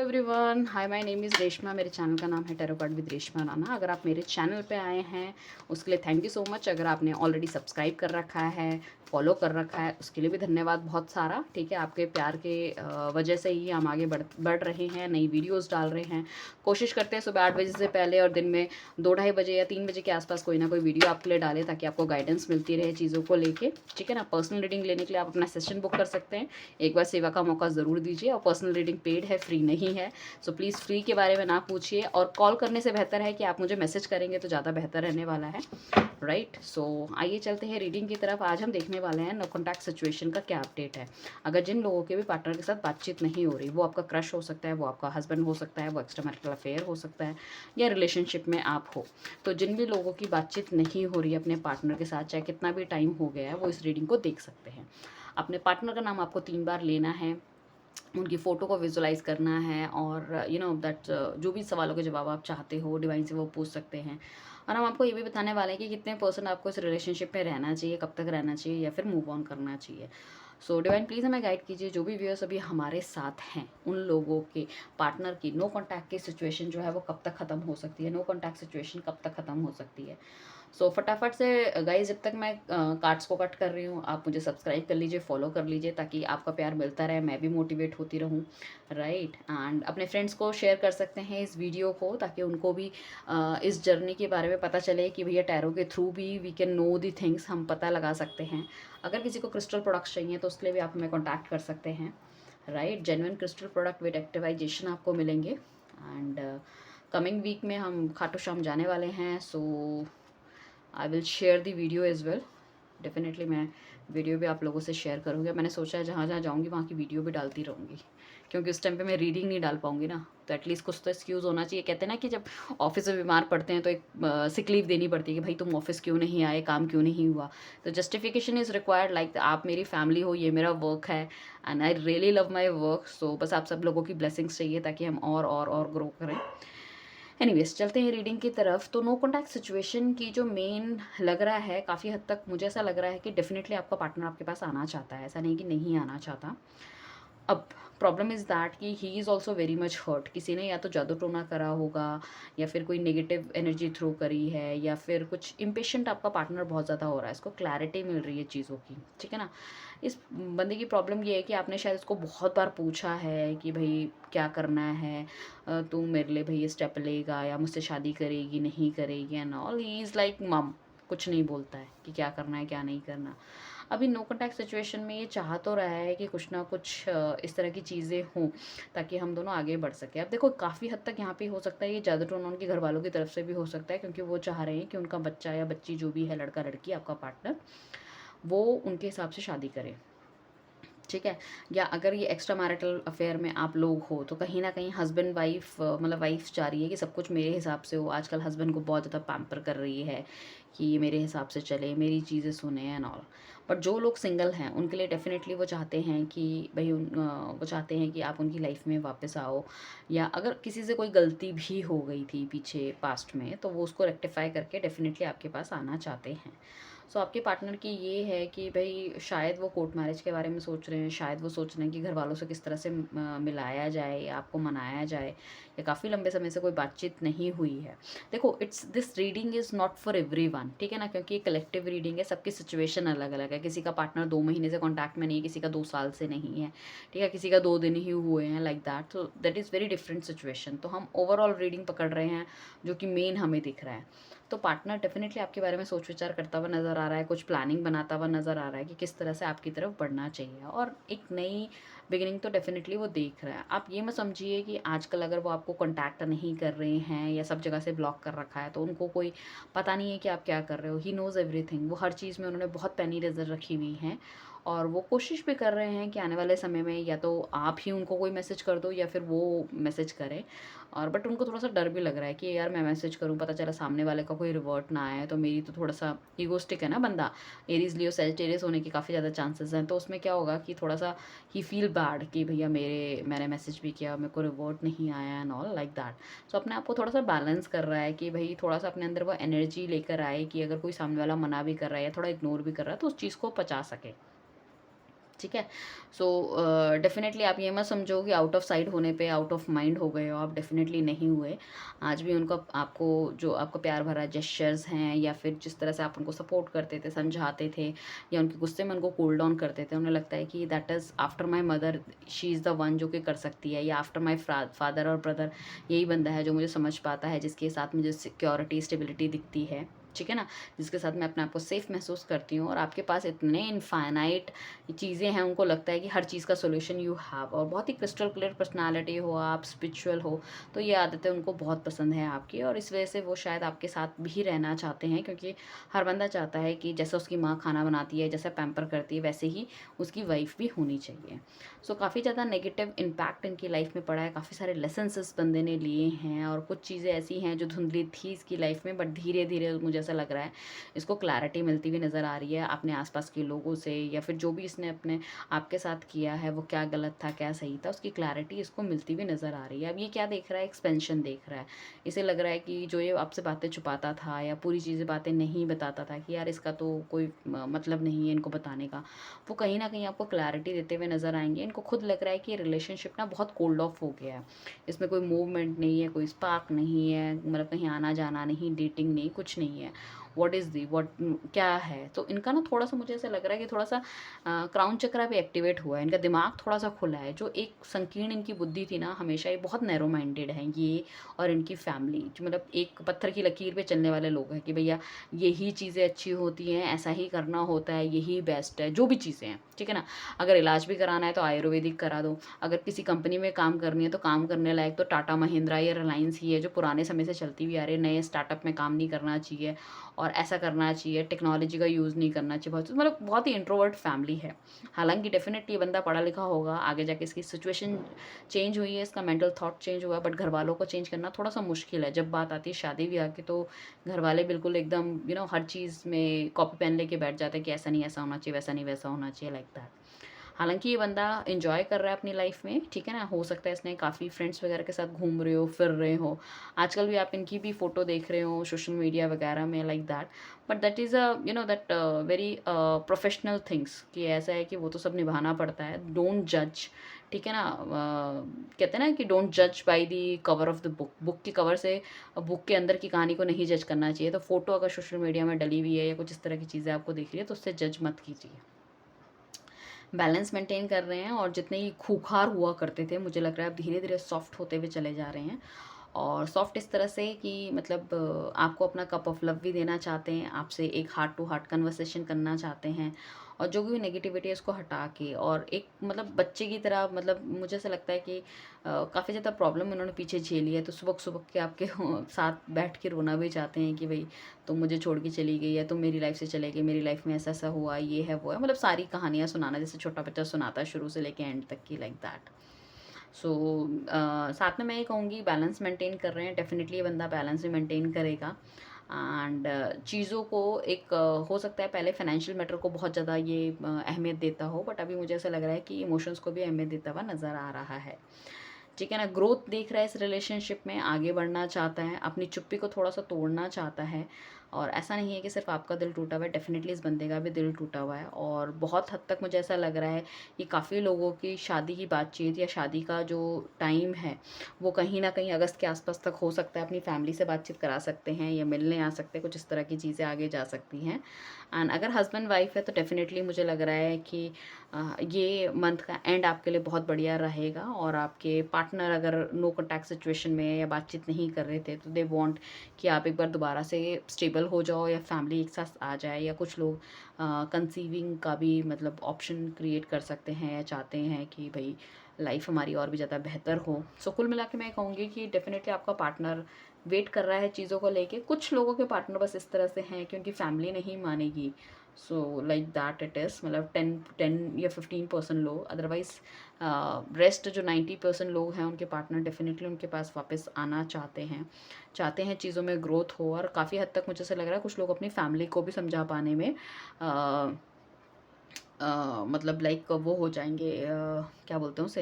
Everyone, hi my name is Reshma. मेरे channel का नाम है tarot card with Reshma Rana. अगर आप मेरे चैनल पे आए हैं उसके लिए थैंक यू सो मच। अगर आपने ऑलरेडी सब्सक्राइब कर रखा है, फॉलो कर रखा है, उसके लिए भी धन्यवाद बहुत सारा। ठीक है, आपके प्यार के वजह से ही हम आगे बढ़ रहे हैं, नई वीडियोज़ डाल रहे हैं। कोशिश करते हैं सुबह 8 बजे से पहले और दिन में 2-2:30 बजे या 3 बजे के आसपास कोई ना कोई वीडियो आपके लिए डालें, ताकि आपको गाइडेंस मिलती रहे चीज़ों को लेके। ठीक है ना। पर्सनल रीडिंग लेने के लिए आप अपना सेशन बुक कर सकते हैं। एक बार सेवा का मौका ज़रूर दीजिए। और पर्सनल रीडिंग पेड है, फ्री नहीं है। सो प्लीज़ फ्री के बारे में ना पूछिए, और कॉल करने से बेहतर है कि आप मुझे मैसेज करेंगे तो ज़्यादा बेहतर रहने वाला है। राइट। सो आइए चलते हैं रीडिंग की तरफ। आज हम देखने वाले हैं नो कॉन्टैक्ट सिचुएशन का क्या अपडेट है। अगर जिन लोगों के भी पार्टनर के साथ बातचीत नहीं हो रही, वो आपका क्रश हो सकता है, वो आपका हस्बैंड हो सकता है, वो एक्स्ट्रा मैरिटल अफेयर हो सकता है, या रिलेशनशिप में आप हो, तो जिन भी लोगों की बातचीत नहीं हो रही है अपने पार्टनर के साथ, चाहे कितना भी टाइम हो गया है, वो इस रीडिंग को देख सकते हैं। अपने पार्टनर का नाम आपको 3 बार लेना है, उनकी फ़ोटो को विजुलाइज़ करना है, और यू नो दैट जो भी सवालों के जवाब आप चाहते हो डिवाइन से वो पूछ सकते हैं। और हम आपको ये भी बताने वाले हैं कि कितने परसेंट आपको इस रिलेशनशिप में रहना चाहिए, कब तक रहना चाहिए, या फिर मूव ऑन करना चाहिए। सो डिवाइन प्लीज़ हमें गाइड कीजिए। जो भी व्यूअर्स अभी हमारे साथ हैं, उन लोगों के पार्टनर की नो कॉन्टैक्ट की सिचुएशन जो है वो कब तक ख़त्म हो सकती है, नो कॉन्टैक्ट सिचुएशन कब तक ख़त्म हो सकती है। सो फटाफट से गाइस, जब तक मैं कार्ड्स को कट कर रही हूँ, आप मुझे सब्सक्राइब कर लीजिए, फॉलो कर लीजिए, ताकि आपका प्यार मिलता रहे, मैं भी मोटिवेट होती रहूँ। राइट। एंड अपने फ्रेंड्स को शेयर कर सकते हैं इस वीडियो को, ताकि उनको भी इस जर्नी के बारे में पता चले कि भैया टैरो के थ्रू भी we can know the things, हम पता लगा सकते हैं। अगर किसी को क्रिस्टल प्रोडक्ट्स चाहिए तो उसके लिए भी आप हमें कॉन्टैक्ट कर सकते हैं। Right. Genuine crystal product with activisation आपको मिलेंगे। एंड कमिंग वीक में हम खाटू श्याम जाने वाले हैं। So I will share the video as well. Definitely मैं वीडियो भी आप लोगों से शेयर करूँगी। मैंने सोचा है जहाँ जहाँ जाऊँगी वहाँ की वीडियो भी डालती रहूँगी, क्योंकि उस टाइम पे मैं रीडिंग नहीं डाल पाऊँगी ना, तो एटलीस्ट कुछ तो एक्सक्यूज़ होना चाहिए। कहते हैं ना कि जब ऑफिस में बीमार पड़ते हैं तो एक सिक लीव देनी पड़ती है कि भाई तुम ऑफिस क्यों नहीं आए, काम क्यों नहीं हुआ। तो जस्टिफिकेशन इज़ रिक्वायर्ड, लाइक आप मेरी फैमिली हो, ये मेरा वर्क है, and I really love my work. So बस आप सब लोगों की ब्लेसिंग्स चाहिए ताकि हम और ग्रो करें। एनीवेज चलते हैं रीडिंग की तरफ। तो नो कॉन्टैक्ट सिचुएशन की जो मेन लग रहा है, काफ़ी हद तक मुझे ऐसा लग रहा है कि डेफिनेटली आपका पार्टनर आपके पास आना चाहता है, ऐसा नहीं कि नहीं आना चाहता। अब प्रॉब्लम इज़ दैट कि he is also very much hurt. किसी ने या तो जादू टोना करा होगा, या फिर कोई नेगेटिव एनर्जी थ्रू करी है, या फिर कुछ इम्पेशेंट आपका पार्टनर बहुत ज़्यादा हो रहा है, इसको क्लैरिटी मिल रही है चीज़ों की। ठीक है ना। इस बंदे की प्रॉब्लम ये है कि आपने शायद इसको बहुत बार पूछा है कि भाई क्या करना है, तू मेरे लिए भाई ये स्टेप लेगा, या मुझसे शादी करेगी नहीं करेगी, and all. He is like मम, कुछ नहीं बोलता है कि क्या करना है क्या नहीं करना। अभी नो कॉन्टैक्ट सिचुएशन में ये चाह तो रहा है कि कुछ ना कुछ इस तरह की चीज़ें हों, ताकि हम दोनों आगे बढ़ सकें। अब देखो, काफ़ी हद तक यहाँ पे हो सकता है ये जादू टोना उनके घर वालों की तरफ से भी हो सकता है, क्योंकि वो चाह रहे हैं कि उनका बच्चा या बच्ची जो भी है, लड़का लड़की, आपका पार्टनर, वो उनके हिसाब से शादी करे। ठीक है। या अगर ये एक्स्ट्रा मैरिटल अफेयर में आप लोग हो, तो कहीं ना कहीं हस्बैंड वाइफ, मतलब वाइफ चाह रही है कि सब कुछ मेरे हिसाब से हो। आजकल हस्बैंड को बहुत ज़्यादा पैम्पर कर रही है कि ये मेरे हिसाब से चले, मेरी चीज़ें सुने एंड ऑल। बट जो लोग सिंगल हैं उनके लिए डेफिनेटली वो चाहते हैं कि भाई वो चाहते हैं कि आप उनकी लाइफ में वापस आओ, या अगर किसी से कोई गलती भी हो गई थी पीछे पास्ट में, तो वो उसको रेक्टिफाई करके डेफिनेटली आपके पास आना चाहते हैं। सो आपके पार्टनर की ये है कि भई शायद वो कोर्ट मैरिज के बारे में सोच रहे हैं, शायद वो सोच रहे हैं कि घर वालों से किस तरह से मिलाया जाए या आपको मनाया जाए, या काफ़ी लंबे समय से कोई बातचीत नहीं हुई है। देखो, it's this reading is not for everyone, ठीक है ना, क्योंकि ये कलेक्टिव रीडिंग है, सबकी सिचुएशन अलग-अलग है। किसी का पार्टनर 2 महीने से कॉन्टैक्ट में नहीं है, किसी का 2 साल से नहीं है, ठीक है, किसी का 2 दिन ही हुए हैं, like that. So that is very different situation. तो हम ओवरऑल रीडिंग पकड़ रहे हैं, जो कि मेन हमें दिख रहा है। तो पार्टनर डेफिनेटली आपके बारे में सोच विचार करता हुआ नज़र आ रहा है, कुछ प्लानिंग बनाता हुआ नज़र आ रहा है कि किस तरह से आपकी तरफ बढ़ना चाहिए, और एक नई बिगिनिंग तो डेफिनेटली वो देख रहा है। आप ये मत समझिए कि आजकल अगर वो आपको कांटेक्ट नहीं कर रहे हैं या सब जगह से ब्लॉक कर रखा है तो उनको कोई पता नहीं है कि आप क्या कर रहे हो। He knows everything. वो हर चीज़ में उन्होंने बहुत पैनी नज़र रखी हुई है, और वो कोशिश भी कर रहे हैं कि आने वाले समय में या तो आप ही उनको कोई मैसेज कर दो, या फिर वो मैसेज करें। और बट उनको थोड़ा सा डर भी लग रहा है कि यार मैं मैसेज करूँ, पता चला सामने वाले का कोई रिवर्ट ना आए, तो मेरी तो थोड़ा सा ईगोस्टिक है ना बंदा, एरीज लियो सेजिटेरियस होने के काफ़ी ज़्यादा चांसेस हैं। तो उसमें क्या होगा कि थोड़ा सा ही फील बैड कि भैया मैंने मैसेज भी किया, मेरे को रिवर्ट नहीं आया एंड ऑल लाइक दैट। सो अपने आप को थोड़ा सा बैलेंस कर रहा है कि भाई थोड़ा सा अपने अंदर वो एनर्जी लेकर आए कि अगर कोई सामने वाला मना भी कर रहा है या थोड़ा इग्नोर भी कर रहा है तो उस चीज़ को पचा सके। ठीक है। सो डेफ़िनेटली आप ये मत समझो कि आउट ऑफ साइट होने पे आउट ऑफ माइंड हो गए हो आप, डेफ़िनेटली नहीं हुए। आज भी उनको आपको जो आपका प्यार भरा जेस्चर्स हैं या फिर जिस तरह से आप उनको सपोर्ट करते थे, समझाते थे या उनके गुस्से में उनको कूल डाउन करते थे, उन्हें लगता है कि that is after my mother, she is the one जो कि कर सकती है, या आफ्टर माय फादर और ब्रदर यही बंदा है जो मुझे समझ पाता है, जिसके साथ मुझे सिक्योरिटी, स्टेबिलिटी दिखती है। ठीक है ना? जिसके साथ मैं अपने आप को सेफ़ महसूस करती हूँ, और आपके पास इतने इनफ़ाइनाइट चीज़ें हैं, उनको लगता है कि हर चीज़ का सॉल्यूशन यू हैव, और बहुत ही क्रिस्टल क्लियर पर्सनालिटी हो आप, स्पिरिचुअल हो, तो ये आदतें उनको बहुत पसंद है आपकी, और इस वजह से वो शायद आपके साथ भी रहना चाहते हैं, क्योंकि हर बंदा चाहता है कि जैसा उसकी माँ खाना बनाती है, जैसा पैम्पर करती है, वैसे ही उसकी वाइफ़ भी होनी चाहिए। सो काफ़ी ज़्यादा नेगेटिव इम्पैक्ट इनकी लाइफ़ में पड़ा है, काफ़ी सारे लेसन्स इस बंदे ने लिए हैं, और कुछ चीज़ें ऐसी हैं जो धुंधली थी इसकी लाइफ़ में, बट धीरे-धीरे मुझे ऐसा लग रहा है इसको क्लैरिटी मिलती हुई नज़र आ रही है अपने आस-पास के लोगों से, या फिर जो भी इसने अपने आपके साथ किया है वो क्या गलत था, क्या सही था, उसकी क्लैरिटी इसको मिलती हुई नज़र आ रही है। अब ये क्या देख रहा है, एक्सपेंशन देख रहा है। इसे लग रहा है कि जो ये आपसे बातें छुपाता था या पूरी चीज़ें बातें नहीं बताता था कि यार इसका तो कोई मतलब नहीं है इनको बताने का, वो कहीं न कहीं आपको क्लैरिटी देते हुए नज़र आएँगे। इनको खुद लग रहा है कि ये रिलेशनशिप ना बहुत कोल्ड ऑफ हो गया है। इसमें कोई मूवमेंट नहीं है, कोई स्पार्क नहीं है, मतलब कहीं आना-जाना नहीं, डेटिंग नहीं, कुछ नहीं है। व्हाट इज़ दी व्हाट क्या है? तो इनका ना थोड़ा-सा मुझे ऐसा लग रहा है कि थोड़ा-सा क्राउन चक्रा भी एक्टिवेट हुआ है, इनका दिमाग थोड़ा-सा खुला है। जो एक संकीर्ण इनकी बुद्धि थी ना, हमेशा ये बहुत नैरो माइंडेड हैं ये और इनकी फैमिली, जो मतलब एक पत्थर की लकीर पे चलने वाले लोग हैं कि भैया यही चीज़ें अच्छी होती हैं, ऐसा ही करना होता है, यही बेस्ट है, जो भी चीज़ें हैं, ठीक है ना? अगर इलाज भी कराना है तो आयुर्वेदिक करा दो, अगर किसी कंपनी में काम करनी है तो काम करने लायक तो टाटा महिंद्रा या रिलायंस ही है, जो पुराने समय से चलती हुई आ रही है, नए स्टार्टअप में काम नहीं करना चाहिए और ऐसा करना चाहिए, टेक्नोलॉजी का यूज़ नहीं करना चाहिए, बहुत मतलब बहुत ही इंट्रोवर्ट फैमिली है। हालाँकि डेफ़िनेटली ये बंदा पढ़ा लिखा होगा, आगे जाके इसकी सिचुएशन चेंज हुई है, इसका मेंटल थॉट चेंज हुआ है, बट घरवालों को चेंज करना थोड़ा-सा मुश्किल है। जब बात आती है शादी-ब्याह की तो घरवाले बिल्कुल एकदम हर चीज़ में कॉपी पेन लेके बैठ जाते हैं कि ऐसा नहीं ऐसा होना चाहिए, वैसा नहीं वैसा होना चाहिए, लाइक दैट। हालाँकि ये बंदा एन्जॉय कर रहा है अपनी लाइफ़ में, ठीक है ना? हो सकता है इसने काफ़ी फ्रेंड्स वगैरह के साथ घूम रहे हो, फिर रहे हो। आजकल भी आप इनकी भी फ़ोटो देख रहे हो सोशल मीडिया वगैरह में, like that. But that is that very professional things, कि ऐसा है कि वो तो सब निभाना पड़ता है। डोंट जज, ठीक है ना? कहते हैं ना कि डोंट जज by the cover of the book. Book के कवर से बुक के अंदर की कहानी को नहीं जज करना चाहिए। तो फ़ोटो अगर सोशल मीडिया में डली हुई है या कुछ इस तरह की चीज़ें आपको दिख रही है तो उससे जज मत कीजिए। बैलेंस मेंटेन कर रहे हैं, और जितने ही खूंखार हुआ करते थे मुझे लग रहा है अब धीरे-धीरे सॉफ्ट होते हुए चले जा रहे हैं। और सॉफ्ट इस तरह से कि मतलब आपको अपना कप ऑफ लव भी देना चाहते हैं, आपसे एक हार्ट टू हार्ट कन्वर्सेशन करना चाहते हैं, और जो भी नेगेटिविटी है उसको हटा के, और एक मतलब बच्चे की तरह, मतलब मुझे ऐसा लगता है कि काफ़ी ज़्यादा प्रॉब्लम उन्होंने पीछे झेली है, तो सुबह-सुबह के आपके साथ बैठ के रोना भी चाहते हैं कि भई तुम मुझे छोड़ के चली गई है, तुम मेरी लाइफ़ से चले गए, मेरी लाइफ़ में ऐसा-ऐसा हुआ, ये है, वो है, मतलब सारी कहानियाँ सुनाना जैसे छोटा बच्चा सुनाता है शुरू से लेके एंड तक की, लाइक दैट। सो साथ में मैं ये कहूँगी बैलेंस मेंटेन कर रहे हैं, डेफ़िनेटली ये बंदा बैलेंस भी मेंटेन करेगा। एंड चीज़ों को एक हो सकता है पहले फाइनेंशियल मैटर को बहुत ज़्यादा ये अहमियत देता हो, बट अभी मुझे ऐसा लग रहा है कि इमोशंस को भी अहमियत देता हुआ नज़र आ रहा है। ठीक है ना? ग्रोथ देख रहा है इस रिलेशनशिप में, आगे बढ़ना चाहता है, अपनी चुप्पी को थोड़ा-सा तोड़ना चाहता है, और ऐसा नहीं है कि सिर्फ़ आपका दिल टूटा हुआ है, डेफ़िनेटली इस बंदे का भी दिल टूटा हुआ है, और बहुत हद तक मुझे ऐसा लग रहा है कि काफ़ी लोगों की शादी की बातचीत या शादी का जो टाइम है, वो कहीं न कहीं अगस्त के आस-पास तक हो सकता है। अपनी फैमिली से बातचीत करा सकते हैं या मिलने आ सकते हैं, कुछ इस तरह की चीज़ें आगे जा सकती हैं। एंड अगर हस्बैंड वाइफ़ है तो डेफ़िनेटली मुझे लग रहा है कि ये मंथ का एंड आपके लिए बहुत बढ़िया रहेगा, और आपके पार्टनर अगर नो कॉन्टैक्ट सिचुएशन में है या बातचीत नहीं कर रहे थे तो दे वांट कि आप एक बार दोबारा से स्टेबल हो जाओ या फैमिली एक साथ आ जाए, या कुछ लोग कंसीविंग का भी मतलब ऑप्शन क्रिएट कर सकते हैं या चाहते हैं कि भाई लाइफ हमारी और भी ज़्यादा बेहतर हो। सो कुल मिला के मैं कहूँगी कि डेफिनेटली आपका पार्टनर वेट कर रहा है चीज़ों को लेके। कुछ लोगों के पार्टनर बस इस तरह से हैं कि उनकी फैमिली नहीं मानेगी, so like that it is, मतलब 10 या 15% लोग, अदरवाइज रेस्ट जो 90% लोग हैं उनके पार्टनर डेफिनेटली उनके पास वापस आना चाहते हैं चीज़ों में ग्रोथ हो, और काफ़ी हद तक मुझे ऐसा लग रहा है कुछ लोग अपनी फैमिली को भी समझा पाने में मतलब लाइक वो हो जाएंगे, क्या बोलते हैं उसे,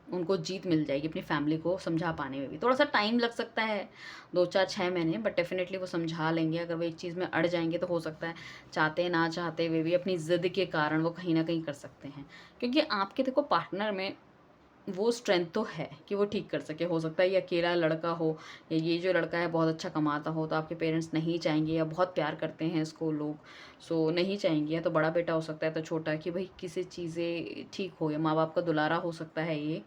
उनको जीत मिल जाएगी अपनी फैमिली को समझा पाने में भी। थोड़ा सा टाइम लग सकता है, 2 4 6 महीने, बट डेफिनेटली वो समझा लेंगे। अगर वो एक चीज़ में अड़ जाएंगे तो हो सकता है चाहते ना चाहते हुए भी अपनी ज़िद के कारण वो कहीं ना कहीं कर सकते हैं, क्योंकि आपके देखो पार्टनर में वो स्ट्रेंथ तो है कि वो ठीक कर सके। हो सकता है ये अकेला लड़का हो, या ये जो लड़का है बहुत अच्छा कमाता हो, तो आपके पेरेंट्स नहीं चाहेंगे, या बहुत प्यार करते हैं इसको लोग, सो नहीं चाहेंगे। या तो बड़ा बेटा हो सकता है, तो छोटा, कि भाई किसी चीज़ें ठीक हो, या माँ बाप का दुलारा हो सकता है ये,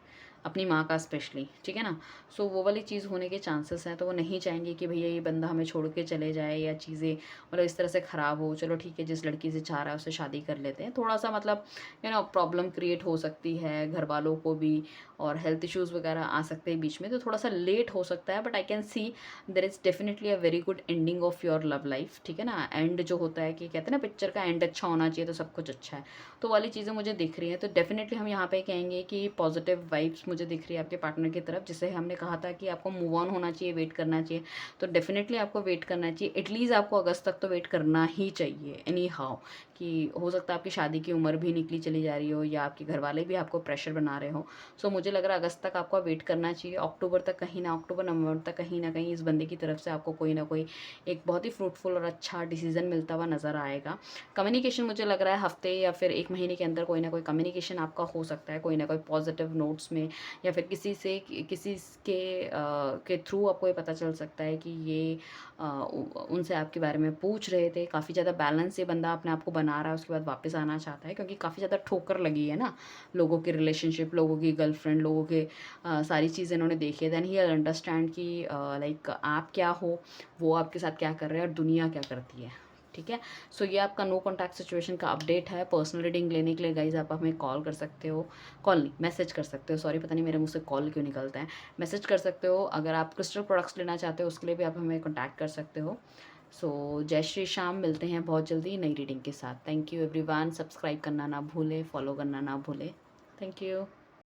अपनी माँ का स्पेशली, ठीक है ना। सो वो वाली चीज़ होने के चांसेस हैं, तो वो नहीं चाहेंगे कि भैया ये बंदा हमें छोड़ के चले जाए, या चीज़ें मतलब इस तरह से ख़राब हो। चलो ठीक है, जिस लड़की से चाह रहा है उससे शादी कर लेते हैं। थोड़ा सा मतलब प्रॉब्लम क्रिएट हो सकती है घर वालों को भी, और हेल्थ इश्यूज़ वगैरह आ सकते हैं बीच में, तो थोड़ा सा लेट हो सकता है। But I can see there is definitely a very good ending of your love life, ठीक है ना। एंड जो होता है कि कहते हैं ना पिक्चर का एंड अच्छा होना चाहिए तो सब कुछ अच्छा है, तो वाली चीज़ें मुझे दिख रही हैं। तो डेफिनेटली हम यहाँ पे कहेंगे कि पॉजिटिव वाइब्स मुझे दिख रही है आपके पार्टनर की तरफ, जिसे हमने कहा था कि आपको मूव ऑन होना चाहिए, वेट करना चाहिए। तो डेफिनेटली आपको वेट करना चाहिए, एटलीस्ट आपको अगस्त तक तो वेट करना ही चाहिए एनी हाउ। कि हो सकता है आपकी शादी की उम्र भी निकली चली जा रही हो, या आपके घर वाले भी आपको प्रेशर बना रहे हो। सो मुझे लग रहा है अगस्त तक आपको वेट करना चाहिए। अक्टूबर तक कहीं ना, अक्टूबर नवंबर तक कहीं ना कहीं इस बंदे की तरफ से आपको कोई ना कोई एक बहुत ही फ्रूटफुल और अच्छा डिसीजन मिलता हुआ नज़र आएगा। कम्युनिकेशन मुझे लग रहा है हफ्ते या फिर 1 महीने के अंदर कोई ना कोई कम्युनिकेशन आपका हो सकता है, कोई ना कोई पॉजिटिव नोट्स में, या फिर किसी के थ्रू आपको ये पता चल सकता है कि ये उनसे आपके बारे में पूछ रहे थे। काफ़ी ज़्यादा बैलेंस ये बंदा अपने आप को बना रहा है, उसके बाद वापस आना चाहता है, क्योंकि काफ़ी ज़्यादा ठोकर लगी है ना लोगों के रिलेशनशिप, लोगों की गर्लफ्रेंड, लोगों के सारी चीज़ें इन्होंने देखी है। देन ही अंडरस्टैंड कि लाइक आप क्या हो, वो आपके साथ क्या कर रहे हैं, और दुनिया क्या करती है, ठीक है। सो ये आपका नो कॉन्टैक्ट सिचुएशन का अपडेट है। पर्सनल रीडिंग लेने के लिए गाइज आप हमें कॉल कर सकते हो, कॉल नहीं मैसेज कर सकते हो, सॉरी पता नहीं मेरे मुँह से कॉल क्यों निकलता है। मैसेज कर सकते हो। अगर आप क्रिस्टल प्रोडक्ट्स लेना चाहते हो उसके लिए भी आप हमें कॉन्टैक्ट कर सकते हो। सो जय श्री श्याम, मिलते हैं बहुत जल्दी नई रीडिंग के साथ। थैंक यू एवरीवन, सब्सक्राइब करना ना भूले, फॉलो करना ना भूले। Thank you.